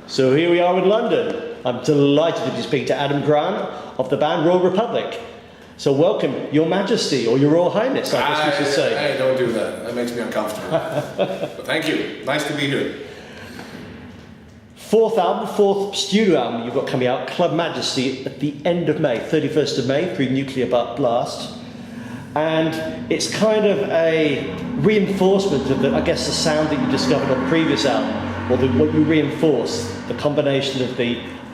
So here we are in London. I'm delighted to be speaking to Adam Grahn of the band Royal Republic. So welcome, Your Majesty, or Your Royal Highness, I guess we should say. Hey, don't do that. That makes me uncomfortable. But thank you. Nice to be here. Fourth album, fourth studio album you've got coming out, Club Majesty, at the end of May, 31st of May, pre-nuclear blast. And it's kind of a reinforcement of, I guess, the sound that you discovered on the previous album, or what you reinforced, the combination of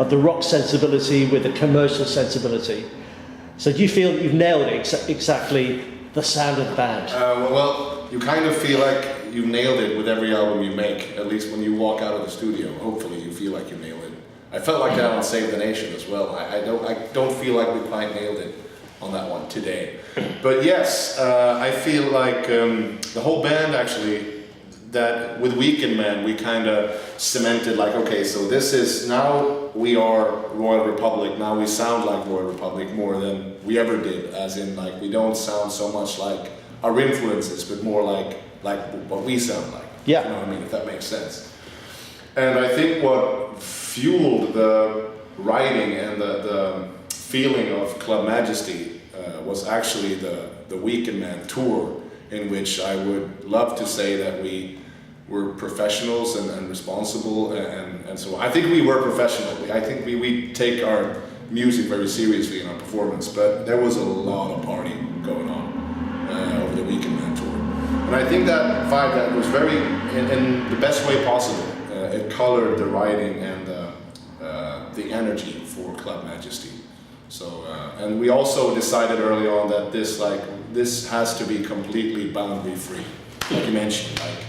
the rock sensibility with the commercial sensibility. So do you feel that you've nailed it, exactly the sound of the band? Well, you kind of feel like you've nailed it with every album you make, at least when you walk out of the studio. Hopefully you feel like you nailed it. I felt like that on Save the Nation as well. I don't feel like we quite nailed it on that one today. But yes, I feel like the whole band actually, that with Weekend Man we kind of cemented like, okay, so this is, now we are Royal Republic, now we sound like Royal Republic more than we ever did, as in like we don't sound so much like our influences, but more like what we sound like. Yeah. You know what I mean, if that makes sense. And I think what fueled the writing and the feeling of Club Majesty was actually the Weekend Man tour, in which I would love to say that we were professionals and responsible and so on. I think we were professional. I think we take our music very seriously in our performance, but there was a lot of partying going on over the Weekend Man tour. And I think that vibe, that was very, in the best way possible, it colored the writing and the energy for Club Majesty. So, and we also decided early on that this has to be completely boundary free, like you mentioned. Like,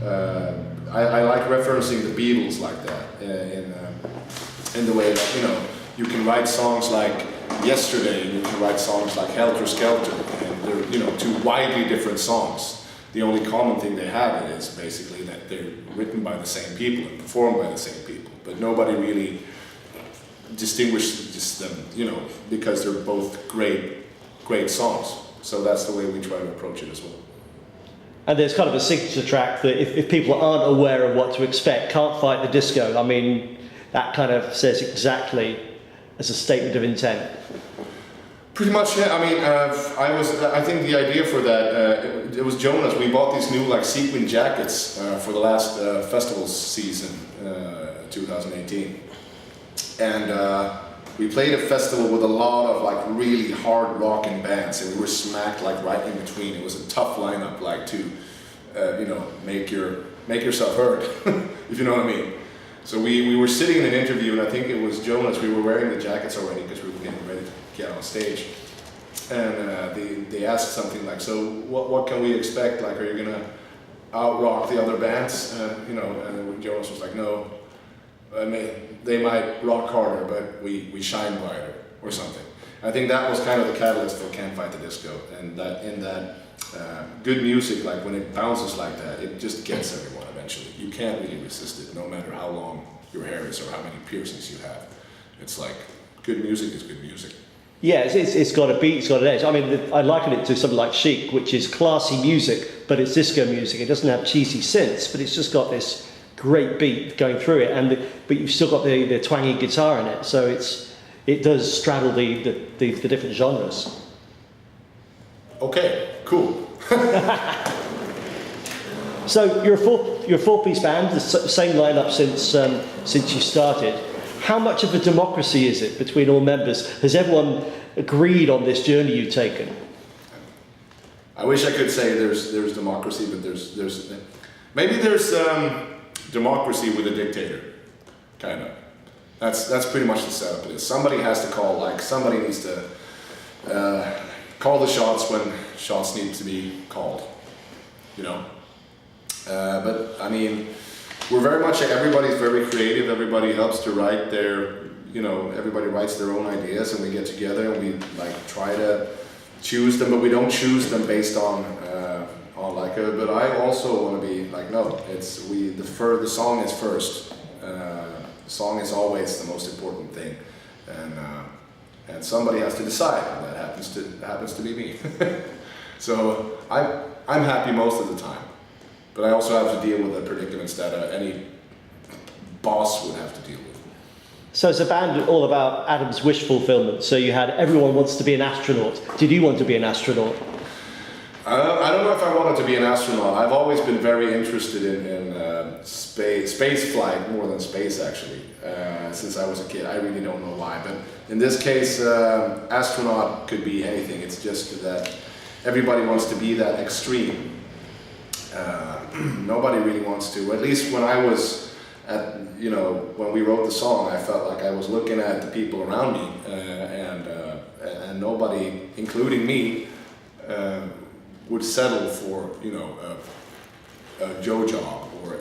I like referencing the Beatles like that in the way that, you know, you can write songs like Yesterday, and you can write songs like Helter Skelter, and they're, you know, two widely different songs. The only common thing they have is basically that they're written by the same people and performed by the same people, but nobody really distinguishes them, you know, because they're both great songs. So that's the way we try to approach it as well. And there's kind of a signature track that if people aren't aware of what to expect, Can't Fight the Disco, I mean, that kind of says exactly as a statement of intent. Pretty much, yeah. I mean, I think the idea for that, it was Jonas. We bought these new like sequin jackets for the last festival season, 2018. And we played a festival with a lot of like really hard rocking bands, and we were smacked like right in between. It was a tough lineup, like to you know, make yourself heard, if you know what I mean. So we were sitting in an interview, and I think it was Jonas. We were wearing the jackets already because we were getting ready to get on stage, and they asked something like, "So what can we expect? Like, are you gonna out rock the other bands?" You know, and Jonas was like, "No. I mean, they might rock harder, but we shine brighter," or something. I think that was kind of the catalyst for Can't Fight the Disco, and that in that good music, like when it bounces like that, it just gets everyone eventually. You can't really resist it, no matter how long your hair is or how many piercings you have. It's like, good music is good music. Yeah, it's got a beat, it's got an edge. I mean, I liken it to something like Chic, which is classy music, but it's disco music. It doesn't have cheesy synths, but it's just got this great beat going through it, but you've still got the twangy guitar in it, so it does straddle the different genres. Okay, cool. So you're a four-piece band, the same lineup since you started. How much of a democracy is it between all members? Has everyone agreed on this journey you've taken? I wish I could say there's democracy, but there's maybe there's democracy with a dictator, kind of. That's pretty much the setup it is. Somebody has to call, like somebody needs to call the shots when shots need to be called, you know. But I mean, we're very much, everybody's very creative. Everybody helps to write their, you know, everybody writes their own ideas, and we get together and we like try to choose them, but we don't choose them based on like a, but I also want to be like, no, it's the song is first. The song is always the most important thing, and somebody has to decide, and that happens to be me. So I'm happy most of the time, but I also have to deal with the predicaments that any boss would have to deal with. So it's a band all about Adam's wish fulfillment. So you had everyone wants to be an astronaut. Did you want to be an astronaut? I don't know if I wanted to be an astronaut. I've always been very interested in space flight, more than space actually, since I was a kid. I really don't know why, but in this case, astronaut could be anything. It's just that everybody wants to be that extreme. Nobody really wants to. At least when I was when we wrote the song, I felt like I was looking at the people around me, and nobody, including me, would settle for a Joe job or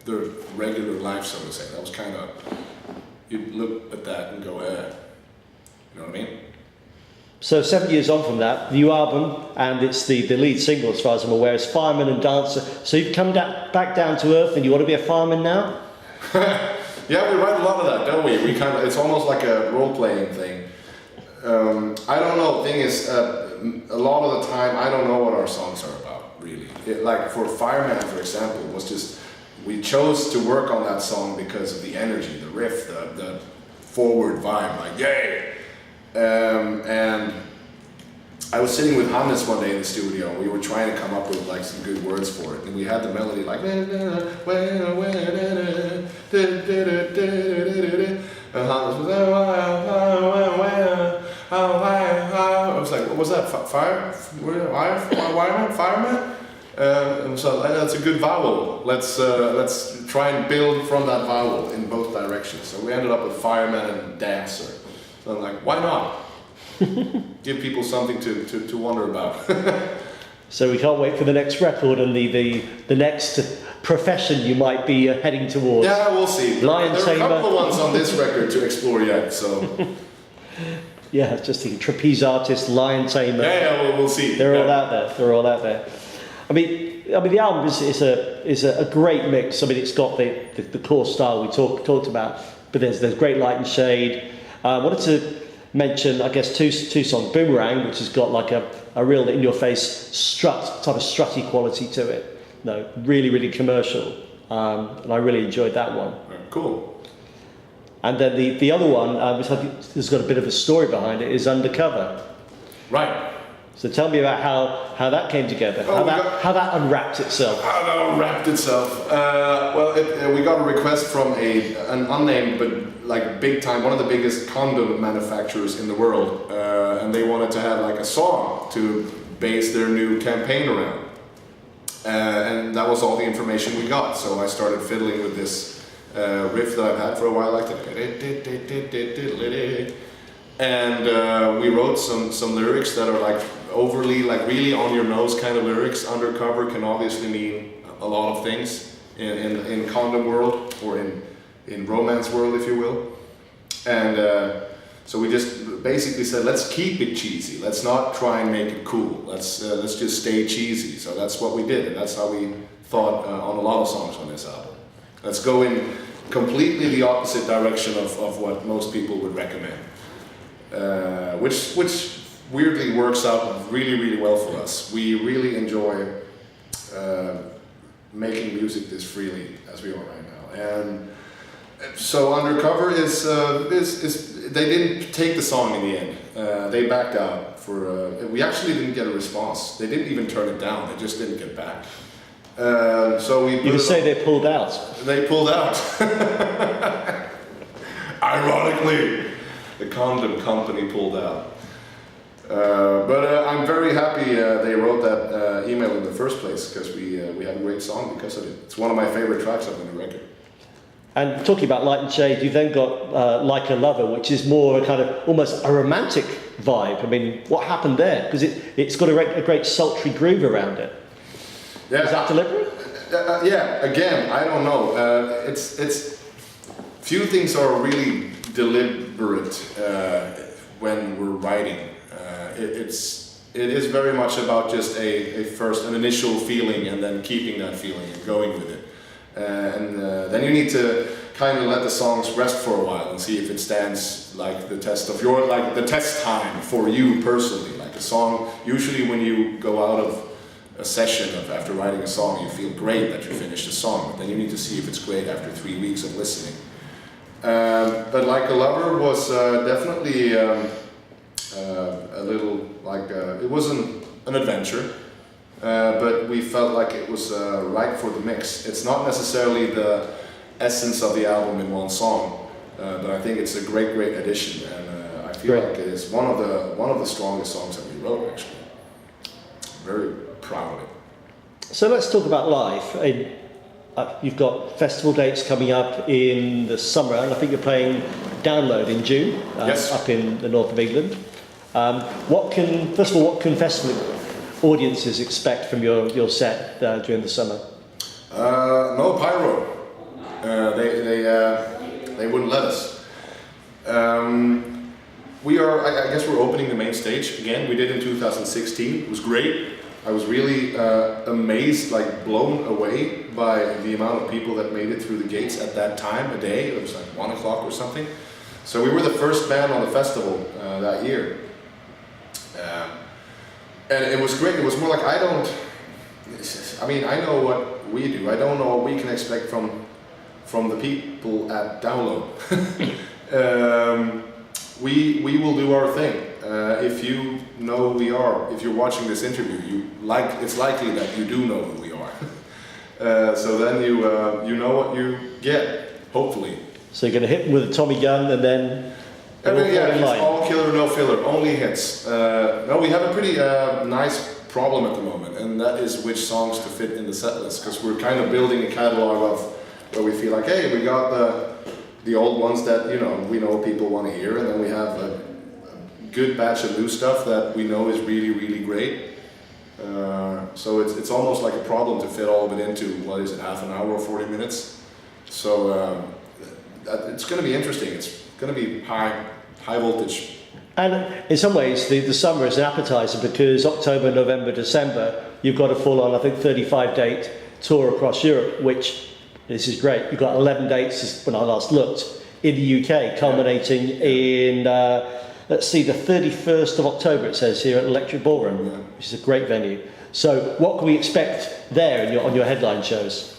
the regular life, so to say. That was kind of, you'd look at that and go, you know what I mean? So 7 years on from that, new album, and it's the lead single, as far as I'm aware, is Fireman Dancer. So you've come back down to earth, and you want to be a fireman now? Yeah, we write a lot of that, don't we? It's almost like a role-playing thing. I don't know. The thing is, a lot of the time, I don't know what our songs are about, really. Like for Fireman, for example, was just, we chose to work on that song because of the energy, the riff, the forward vibe, like yay! And I was sitting with Hannes one day in the studio, and we were trying to come up with like some good words for it, and we had the melody like, and Hannes was, I was like, what was that? Fireman? And so that's a good vowel. Let's try and build from that vowel in both directions. So we ended up with Fireman and Dancer. So I'm like, why not? Give people something to wonder about. So we can't wait for the next record and the next profession you might be heading towards. Yeah, we'll see. Lion there are tamer. a couple of ones on this record to explore yet, so. Yeah, just the trapeze artist, lion tamer. Yeah, we'll see. They're all out there. They're all out there. I mean, the album is a great mix. I mean, it's got the core style we talked about, but there's great light and shade. I wanted to mention, I guess, two songs. Boomerang, which has got like a real in-your-face type of strutty quality to it. No, really, really commercial, and I really enjoyed that one. Cool. And then the other one, which I think has got a bit of a story behind it, is Undercover. Right. So tell me about how that came together, how that unwrapped itself. How that unwrapped itself. We got a request from an unnamed but like big time, one of the biggest condom manufacturers in the world, and they wanted to have like a song to base their new campaign around. And that was all the information we got. So I started fiddling with this riff that I've had for a while, like and we wrote some lyrics that are like overly, like really on your nose kind of lyrics. Undercover can obviously mean a lot of things in condom world, or in romance world, if you will. And so we just basically said, let's keep it cheesy. Let's not try and make it cool. Let's just stay cheesy. So that's what we did, and that's how we thought on a lot of songs on this album. Let's go in completely the opposite direction of what most people would recommend. Which weirdly works out really, really well for us. We really enjoy making music this freely as we are right now. And so Undercover is they didn't take the song in the end. They backed out we actually didn't get a response. They didn't even turn it down. They just didn't get back. So we. You could say they pulled out. They pulled out. Ironically. The condom company pulled out. But I'm very happy they wrote that email in the first place, because we had a great song because of it. It's one of my favorite tracks on the record. And talking about light and shade, you've then got Like a Lover, which is more a kind of almost a romantic vibe. I mean, what happened there? Because it's got a great sultry groove around it. Yeah. Is that deliberate? Yeah, again, I don't know. It's few things are really deliberate when we're writing. It is very much about just an initial feeling, and then keeping that feeling and going with it. Then you need to kind of let the songs rest for a while and see if it stands like the test of the test time for you personally. Like a song, usually when you go out of a session of after writing a song, you feel great that you finished a song, but then you need to see if it's great after 3 weeks of listening. But Like a Lover was definitely a little like, it wasn't an adventure, but we felt like it was right for the mix. It's not necessarily the essence of the album in one song, but I think it's a great addition, and I feel like it is one of the strongest songs that we wrote, actually. Very proud of it. So let's talk about live. You've got festival dates coming up in the summer, and I think you're playing Download in June, yes, up in the north of England. What can festival audiences expect from your set during the summer? No pyro. They wouldn't let us. I guess we're opening the main stage again. We did in 2016. It was great. I was really amazed, like blown away by the amount of people that made it through the gates at that time, a day. It was like 1 o'clock or something. So we were the first band on the festival that year. And it was great. It was more like, I know what we do. I don't know what we can expect from the people at Download. We will do our thing. If you know who we are, if you're watching this interview, it's likely that you do know who we are. So then you know what you get, hopefully. So you're going to hit them with a Tommy gun and then... It's all killer, no filler, only hits. No, we have a pretty nice problem at the moment, and that is which songs to fit in the set list, because we're kind of building a catalog of where we feel like, hey, we got the old ones that we know people want to hear, and then we have a good batch of new stuff that we know is really great. So it's almost like a problem to fit all of it into, what is it, half an hour or 40 minutes? So it's going to be interesting. It's going to be high voltage. And in some ways, the summer is an appetizer, because October, November, December, you've got a full-on, I think, 35-date tour across Europe, which, this is great. You've got 11 dates, when I last looked, in the UK, culminating in, let's see, the 31st of October, it says here, at Electric Ballroom, which is a great venue. So what can we expect there on your headline shows?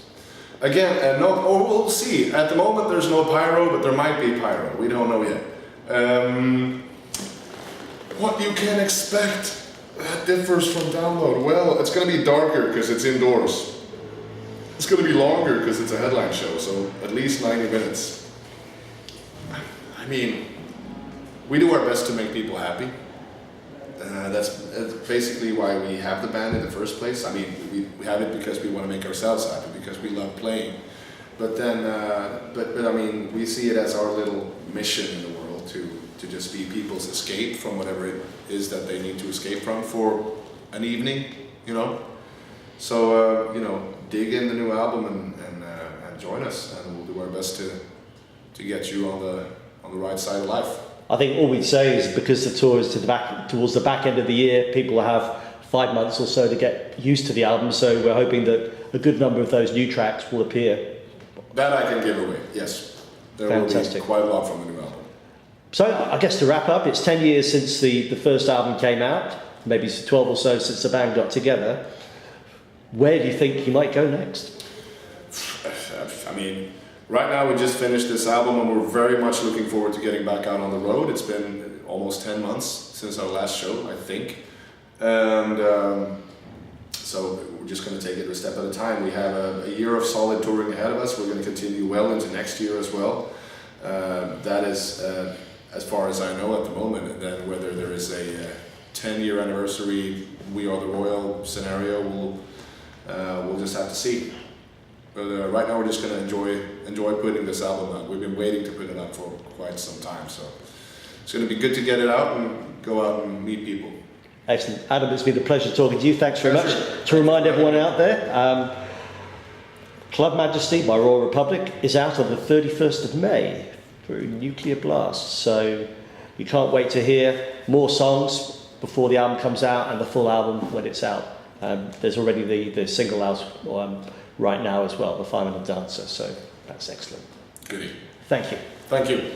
Again, we'll see. At the moment, there's no pyro, but there might be pyro. We don't know yet. What you can expect that differs from Download. Well, it's going to be darker because it's indoors. It's going to be longer because it's a headline show, so at least 90 minutes. I mean, we do our best to make people happy. That's basically why we have the band in the first place. I mean, we have it because we want to make ourselves happy, because we love playing. But then, but I mean, we see it as our little mission in the world to just be people's escape from whatever it is that they need to escape from for an evening, So, dig in the new album and join us, and we'll do our best to get you on the right side of life. I think all we'd say is, because the tour is towards the back end of the year, people will have 5 months or so to get used to the album, so we're hoping that a good number of those new tracks will appear. That I can give away, yes. There Fantastic. will be quite a lot from the new album. So I guess to wrap up, it's 10 years since the first album came out, maybe 12 or so since the band got together. Where do you think you might go next? I mean, right now we just finished this album, and we're very much looking forward to getting back out on the road. It's been almost 10 months since our last show, I think. And so we're just going to take it a step at a time. We have a year of solid touring ahead of us. We're going to continue well into next year as well. That is, as far as I know at the moment. And then whether there is a 10-year anniversary We Are the Royal scenario, we'll just have to see. But right now we're just going to enjoy putting this album out. We've been waiting to put it out for quite some time, so it's going to be good to get it out and go out and meet people. Excellent. Adam, it's been a pleasure talking to you. Thanks very much. To remind everyone out there, Club Majesty by Royal Republic is out on the 31st of May through Nuclear Blast, so you can't wait to hear more songs before the album comes out and the full album when it's out. There's already the single out right now as well, the Fireman Dancer, so that's excellent. Goody. Thank you. Thank you.